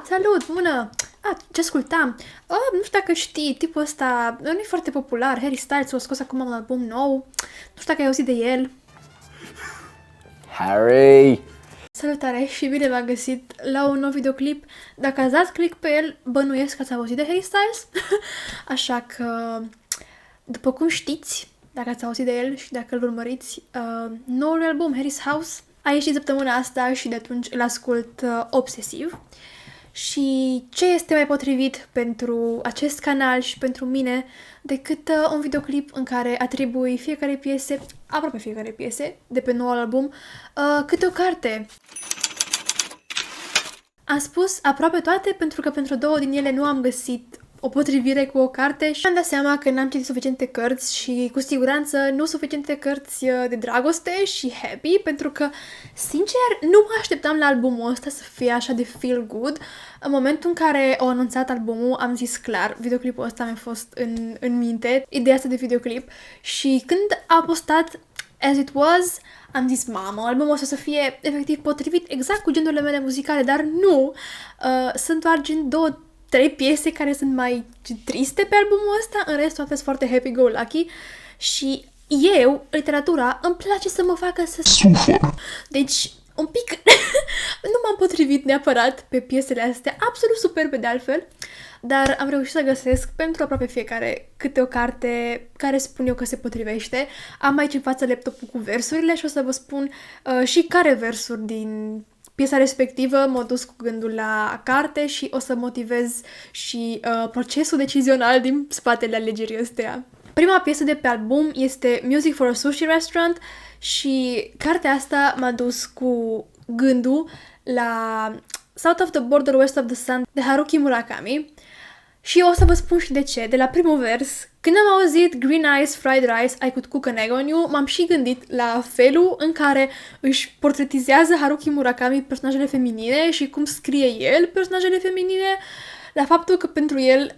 salut, bună! Ce ascultam? Nu știu dacă știi, tipul ăsta nu e foarte popular, Harry Styles a scos acum un album nou. Nu știu dacă ai auzit de el. Harry! Salutare și bine v-am găsit la un nou videoclip. Dacă ați dat click pe el, bănuiesc că ați auzit de Harry Styles. Așa că, după cum știți, dacă ați auzit de el și dacă îl urmăriți, noul album, Harry's House, a ieșit săptămâna asta și de atunci îl ascult obsesiv. Și ce este mai potrivit pentru acest canal și pentru mine decât un videoclip în care atribui fiecare piese, aproape fiecare piese, de pe noul album, câte o carte. Am spus aproape toate pentru că pentru două din ele nu am găsit o potrivire cu o carte și am dat seama că n-am citit suficiente cărți și cu siguranță nu suficiente cărți de dragoste și happy, pentru că, sincer, nu mă așteptam la albumul ăsta să fie așa de feel good. În momentul în care au anunțat albumul, am zis clar, videoclipul ăsta mi-a fost în minte, ideea asta de videoclip, și când a postat As It Was, am zis, mamă, albumul ăsta să fie efectiv potrivit exact cu genurile mele muzicale, dar nu, sunt doar gen 2-3 piese care sunt mai triste pe albumul ăsta, în rest toate sunt foarte happy-go-lucky și eu, literatura, îmi place să mă facă să sufăr. Deci, un pic nu m-am potrivit neapărat pe piesele astea, absolut superbe de altfel, dar am reușit să găsesc pentru aproape fiecare câte o carte care spun eu că se potrivește. Am aici în față laptopul cu versurile și o să vă spun și care versuri din piesa respectivă m-a dus cu gândul la carte și o să motivez și procesul decizional din spatele alegerii astea. Prima piesă de pe album este Music for a Sushi Restaurant și cartea asta m-a dus cu gândul la South of the Border, West of the Sun de Haruki Murakami. Și o să vă spun și de ce. De la primul vers, când am auzit Green Eyes, Fried Rice, I Could Cook an Egg on You, m-am și gândit la felul în care își portretizează Haruki Murakami personajele feminine și cum scrie el personajele feminine, la faptul că pentru el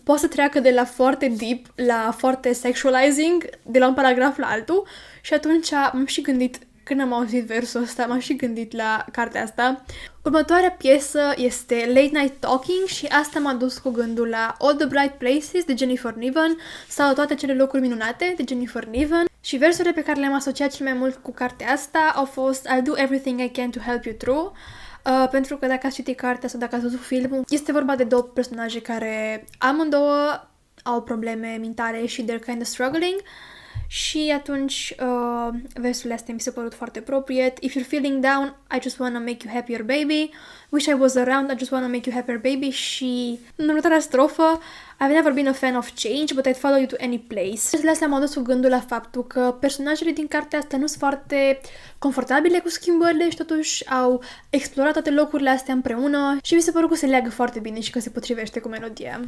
poate să treacă de la foarte deep la foarte sexualizing, de la un paragraf la altul, și atunci m-am și gândit, când am auzit versul ăsta, m-am și gândit la cartea asta. Următoarea piesă este Late Night Talking și asta m-a dus cu gândul la All the Bright Places de Jennifer Niven sau Toate cele locuri minunate de Jennifer Niven. Și versurile pe care le-am asociat cel mai mult cu cartea asta au fost I'll do everything I can to help you through. Pentru că dacă ați citit cartea sau dacă ați văzut filmul, este vorba de două personaje care amândouă au probleme mentale și they're kind of struggling. Și atunci versurile astea mi se părut foarte appropriate. If you're feeling down, I just wanna make you happier, baby. Wish I was around, I just wanna make you happier, baby. Și în următoarea strofă, I've never been a fan of change, but I'd follow you to any place. Versurile astea m-au dus cu gândul la faptul că personajele din cartea asta nu sunt foarte confortabile cu schimbările și totuși au explorat toate locurile astea împreună și mi se părut că se leagă foarte bine și că se potrivește cu melodia.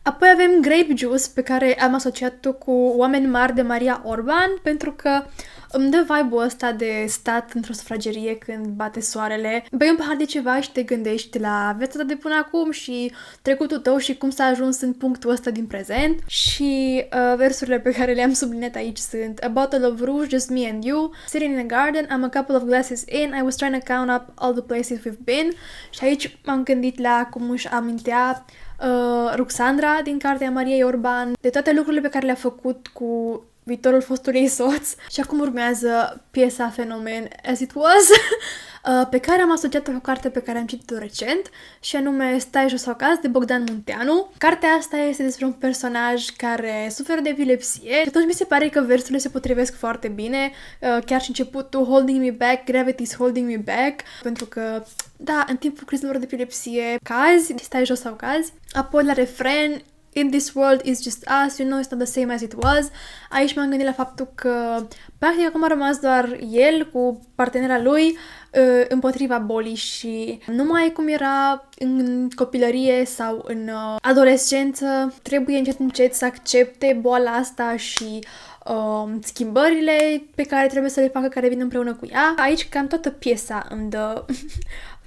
Apoi avem Grape Juice, pe care am asociat-o cu Oameni mari de Maria Orban, pentru că îmi dă vibe-ul ăsta de stat într-o sufragerie când bate soarele. Bei un pahar de ceva și te gândești la viața ta de până acum și trecutul tău și cum s-a ajuns în punctul ăsta din prezent. Și versurile pe care le-am subliniat aici sunt A bottle of rouge, just me and you, sitting in a garden, I'm a couple of glasses in, I was trying to count up all the places we've been. Și aici m-am gândit la cum își amintea Ruxandra din cartea Mariei Orban, de toate lucrurile pe care le-a făcut cu viitorul fostului ei soț. Și acum urmează piesa fenomen As It Was, pe care am asociat-o cu o carte pe care am citit-o recent, și anume Stai jos sau caz de Bogdan Munteanu. Cartea asta este despre un personaj care suferă de epilepsie și atunci mi se pare că versurile se potrivesc foarte bine, chiar și începutul Holding me back, gravity's holding me back, pentru că, da, în timpul crizelor de epilepsie cazi, stai jos sau cazi. Apoi la refren, In this world is just us, you know, it's not the same as it was. Aici m-am gândit la faptul că practic acum a rămas doar el cu partenera lui împotriva bolii și nu mai e cum era în copilărie sau în adolescență. Trebuie încet încet să accepte boala asta și schimbările pe care trebuie să le facă, care vin împreună cu ea. Aici cam toată piesa îmi dă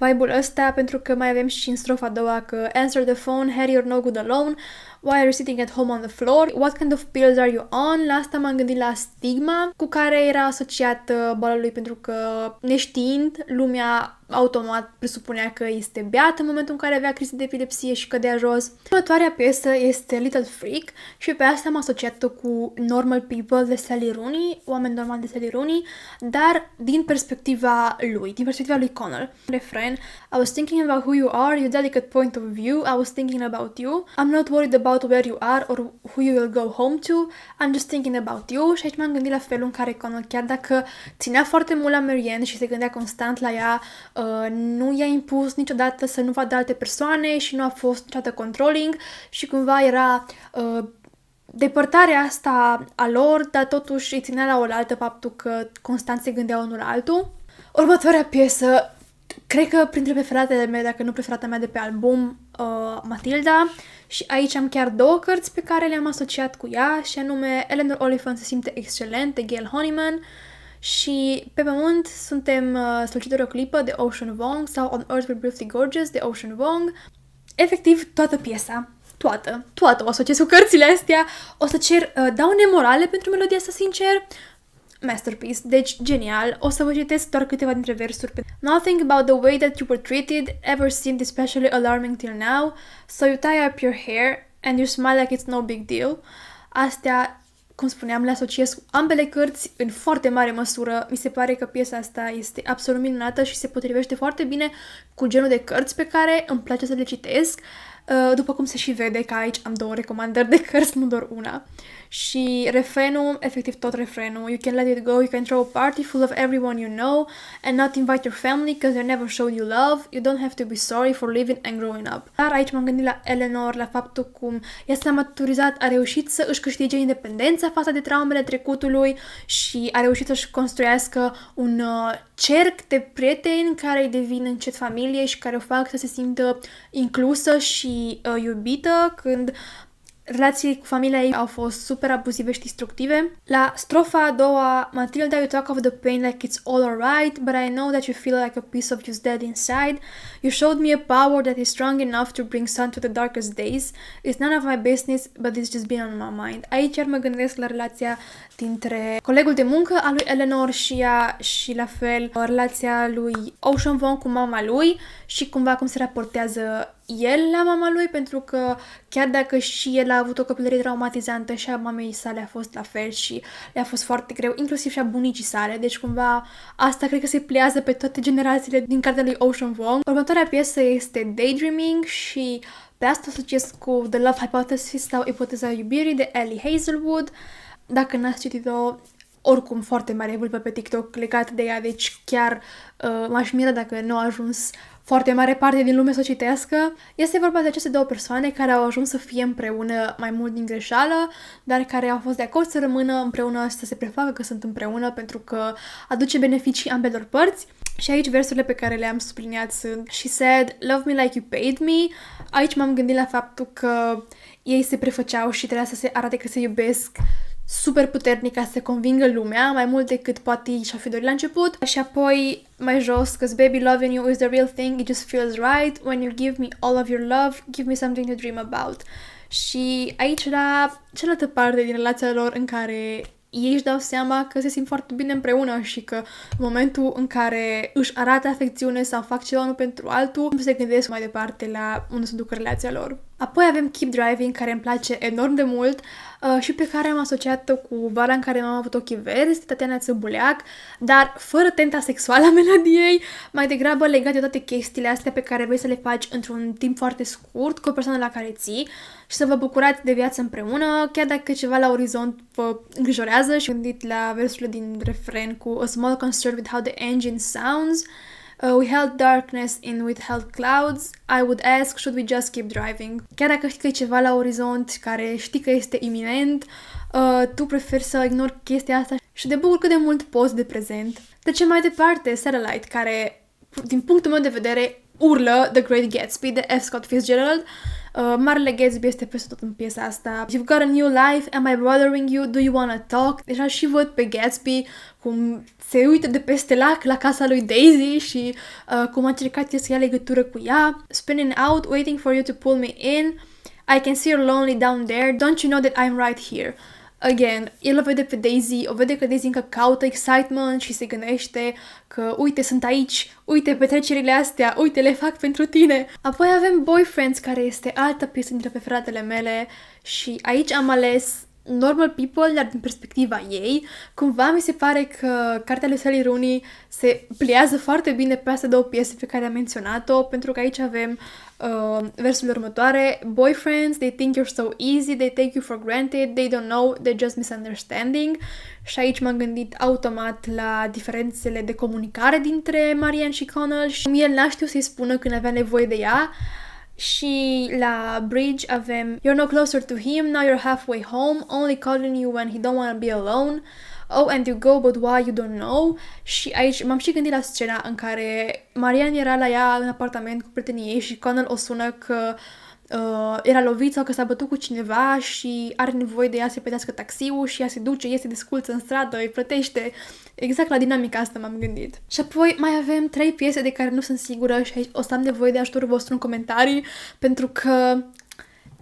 vibe-ul ăsta, pentru că mai avem și în strofa a doua că answer the phone, Harry, you're no good alone, why are you sitting at home on the floor, what kind of pills are you on? La asta m-am gândit la stigma, cu care era asociat boala lui, pentru că neștiind, lumea automat presupunea că este beat în momentul în care avea crize de epilepsie și cădea jos. Următoarea piesă este Little Freak și pe asta am asociat-o cu Normal People de Sally Rooney, oameni normali de Sally Rooney, dar din perspectiva lui, din perspectiva lui Connell. Refren: I was thinking about who you are, your delicate point of view, I was thinking about you, I'm not worried about where you are or who you will go home to, I'm just thinking about you. Și aici m-am gândit la felul în care Connell, chiar dacă ținea foarte mult la Marianne și se gândea constant la ea, nu i-a impus niciodată să nu vadă alte persoane și nu a fost niciodată controlling și cumva era depărtarea asta a lor, dar totuși îi ținea la oaltă faptul că constant se gândea unul la altul. Următoarea piesă, cred că printre preferatele mele, dacă nu preferata mea de pe album, Matilda, și aici am chiar două cărți pe care le-am asociat cu ea, și anume Eleanor Oliphant se simte excelent, de Gail Honeyman, și pe pământ suntem Strălucitor o clipă, de Ocean Vuong, sau On Earth We're Briefly Gorgeous, de Ocean Vuong. Efectiv, toată piesa, toată o asociez cu cărțile astea. O să cer daune morale pentru melodia asta, sincer. Masterpiece, deci genial. O să vă citesc doar câteva dintre versuri. Nothing about the way that you were treated ever seemed especially alarming till now, so you tie up your hair and you smile like it's no big deal. Astea, cum spuneam, le asociez cu ambele cărți în foarte mare măsură. Mi se pare că piesa asta este absolut minunată și se potrivește foarte bine cu genul de cărți pe care îmi place să le citesc. După cum se și vede că aici am două recomandări de cărți, nu doar una. Și refrenul, efectiv tot refrenul: You can let it go, you can throw a party full of everyone you know and not invite your family because they never showed you love. You don't have to be sorry for living and growing up. Dar aici m-am gândit la Eleanor, la faptul cum ea s-a maturizat, a reușit să își câștige independența față de traumele trecutului și a reușit să-și construiască un cerc de prieteni care îi devin încet familie și care o fac să se simtă inclusă și iubită, când relațiile cu familia ei au fost super abuzive și destructive. La strofa a doua, Matilda, you talk of the pain like it's all alright, but I know that you feel like a piece of you's dead inside. You showed me a power that is strong enough to bring sun to the darkest days. It's none of my business, but it's just been on my mind. Aici chiar mă gândesc la relația dintre colegul de muncă al lui Eleanor și ea, și la fel relația lui Ocean Vuong cu mama lui și cumva cum se raportează el la mama lui, pentru că chiar dacă și el a avut o copilărie traumatizantă, și a mamei sale a fost la fel și le-a fost foarte greu, inclusiv și a bunicii sale, deci cumva asta cred că se pliază pe toate generațiile din cartea lui Ocean Vuong. Următoarea piesă este Daydreaming și pe asta asociez cu The Love Hypothesis sau Ipoteza iubirii de Ellie Hazelwood. Dacă n-ați citit-o, oricum foarte mare vâlvă pe TikTok legat de ea, deci chiar m-aș mira dacă nu a ajuns foarte mare parte din lume să o citească. Este vorba de aceste două persoane care au ajuns să fie împreună mai mult din greșeală, dar care au fost de acord să rămână împreună, să se prefacă că sunt împreună pentru că aduce beneficii ambelor părți. Și aici versurile pe care le-am subliniat sunt: She said, love me like you paid me. Aici m-am gândit la faptul că ei se prefăceau și trebuia să se arate că se iubesc super puternic ca să convingă lumea, mai mult decât poate și-a fi dorit la început. Și apoi, mai jos, cause baby, loving you is the real thing, it just feels right. When you give me all of your love, give me something to dream about. Și aici, la cealaltă parte din relația lor în care ei își dau seama că se simt foarte bine împreună și că în momentul în care își arată afecțiune sau fac ceva unul pentru altul, se gândesc mai departe la unde se ducă relația lor. Apoi avem Keep Driving, care îmi place enorm de mult și pe care am asociat-o cu vara în care m-am avut ochii verzi, Tatiana Țăbuleac, dar fără tenta sexuală a melodiei, mai degrabă legat de toate chestiile astea pe care vrei să le faci într-un timp foarte scurt, cu o persoană la care ții și să vă bucurați de viață împreună, chiar dacă ceva la orizont vă îngrijorează. Și gândit la versurile din refren cu A small concern with how the engine sounds. We held darkness in with held clouds. I would ask, should we just keep driving? Chiar dacă știi că e ceva la orizont, care știi că este iminent, tu preferi să ignori chestia asta și te bucuri cât de mult poți de prezent. Trecem mai departe, Satellite, care, din punctul meu de vedere, urlă The Great Gatsby de F. Scott Fitzgerald. Marele Gatsby este peste tot în piesa asta. You've got a new life, am I bothering you, do you wanna talk? Deja și văd pe Gatsby cum se uită de peste lac la casa lui Daisy și cum a încercat el să ia legătură cu ea. Spinning out, waiting for you to pull me in. I can see you're lonely down there, don't you know that I'm right here? Again, el o vede pe Daisy, o vede că Daisy încă caută excitement și se gândește că uite, sunt aici, uite petrecerile astea, uite, le fac pentru tine. Apoi avem Boyfriends, care este altă piesă dintre preferatele mele și aici am ales Normal People, dar din perspectiva ei. Cumva mi se pare că cartea lui Sally Rooney se pliază foarte bine pe astea două piese pe care am menționat-o, pentru că aici avem versurile următoare. Boyfriends, they think you're so easy, they take you for granted, they don't know, they're just misunderstanding. Și aici m-am gândit automat la diferențele de comunicare dintre Marianne și Connell și cum el n-a știut să-i spună când avea nevoie de ea. Și la bridge avem You're no closer to him, now you're halfway home, only calling you when he don't want to be alone. Oh, and you go, but why you don't know? Și aici m-am și gândit la scena în care Marianne era la ea în apartament cu prietenii ei și Connell o sună că era lovit sau că s-a bătut cu cineva și are nevoie de ea să plătească taxiul și ea se duce, iese de sculță în stradă, îi plătește. Exact la dinamica asta m-am gândit. Și apoi mai avem 3 piese de care nu sunt sigură și aici o să am nevoie de ajutorul vostru în comentarii, pentru că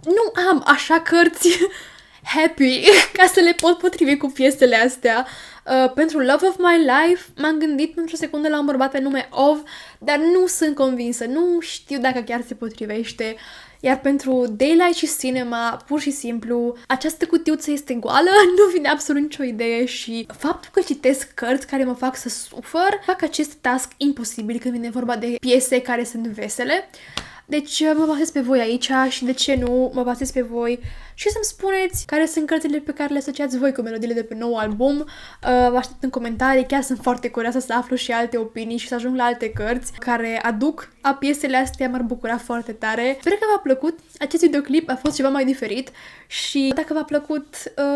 nu am așa cărți happy ca să le pot potrivi cu piesele astea. Pentru Love of My Life m-am gândit pentru o secundă la un bărbat pe nume Ov, dar nu sunt convinsă, nu știu dacă chiar se potrivește. Iar pentru Daylight și Cinema, pur și simplu, această cutiuță este goală, nu vine absolut nicio idee și faptul că citesc cărți care mă fac să sufăr, fac acest task imposibil când vine vorba de piese care sunt vesele. Deci mă bazez pe voi aici și de ce nu mă bazez pe voi și să-mi spuneți care sunt cărțile pe care le asociați voi cu melodiile de pe nou album. Vă aștept în comentarii, chiar sunt foarte curioasă să aflu și alte opinii și să ajung la alte cărți care aduc a piesele astea, m-ar bucura foarte tare. Sper că v-a plăcut, acest videoclip a fost ceva mai diferit și dacă v-a plăcut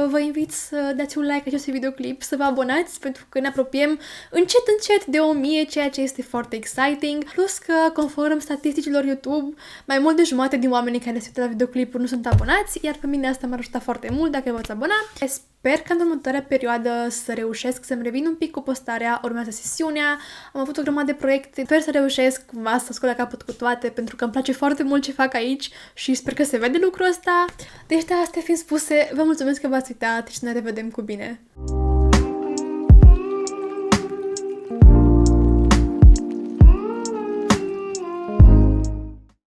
vă invit să dați un like acestui videoclip, să vă abonați pentru că ne apropiem încet de 1000, ceea ce este foarte exciting, plus că conform statisticilor YouTube mai mult de jumătate din oamenii care se uită la videoclipuri nu sunt abonați, iar pe mine asta m-ar ajuta foarte mult dacă v-ați abona. Sper că în următoarea perioadă să reușesc să-mi revin un pic cu postarea, urmează sesiunea, am avut o grămadă de proiecte, sper să reușesc cumva să scot la capăt cu toate pentru că îmi place foarte mult ce fac aici și sper că se vede lucrul ăsta. Deci de astea fiind spuse, vă mulțumesc că v-ați uitat și ne revedem cu bine!